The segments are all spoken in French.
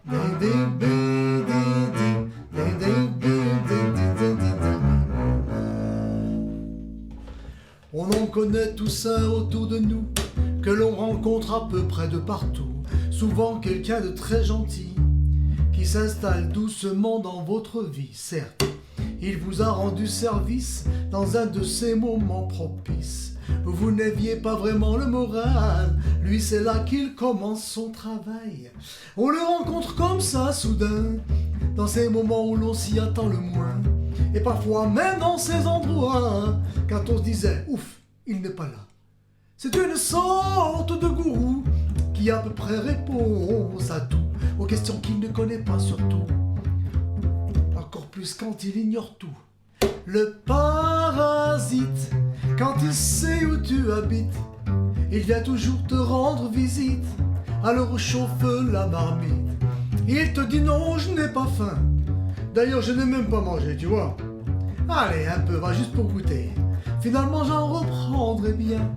On en connaît tous un autour de nous, que l'on rencontre à peu près de partout. Souvent quelqu'un de très gentil, qui s'installe doucement dans votre vie. Certes, il vous a rendu service dans un de ces moments propices. Vous n'aviez pas vraiment le moral, lui c'est là qu'il commence son travail. On le rencontre comme ça soudain, dans ces moments où l'on s'y attend le moins. Et parfois même dans ces endroits, quand on se disait ouf, il n'est pas là. C'est une sorte de gourou qui à peu près répond à tout, aux questions qu'il ne connaît pas surtout. Encore plus quand il ignore tout. Le parasite, quand il sait où tu habites, il vient toujours te rendre visite, alors chauffe la marmite. Il te dit non, je n'ai pas faim. D'ailleurs, je n'ai même pas mangé, tu vois. Allez, un peu, va juste pour goûter. Finalement, j'en reprendrai bien.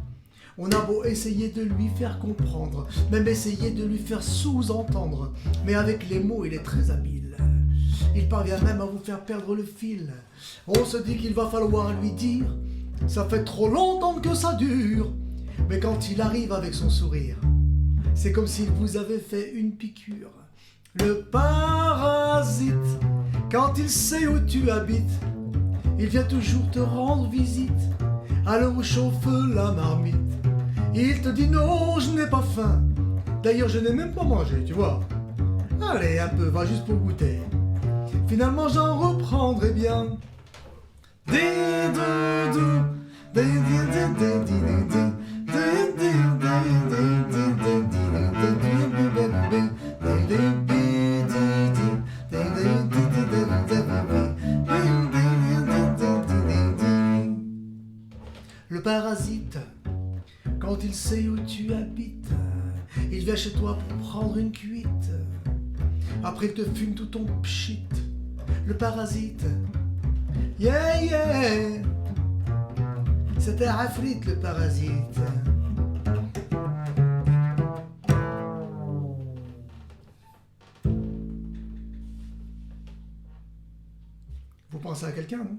On a beau essayer de lui faire comprendre, même essayer de lui faire sous-entendre, mais avec les mots, il est très habile. Il parvient même à vous faire perdre le fil. On se dit qu'il va falloir lui dire « Ça fait trop longtemps que ça dure !» Mais quand il arrive avec son sourire, c'est comme s'il vous avait fait une piqûre. Le parasite, quand il sait où tu habites, il vient toujours te rendre visite, alors chauffe la marmite. Il te dit non, je n'ai pas faim. D'ailleurs, je n'ai même pas mangé, tu vois. Allez, un peu, va juste pour goûter. Finalement, j'en reprendrai bien. Le parasite, quand il sait où tu habites, il vient chez toi pour prendre une cuite. Après il te fume tout ton pchit. Le parasite, yeah yeah, c'est un Afrit le parasite. Vous pensez à quelqu'un, non ?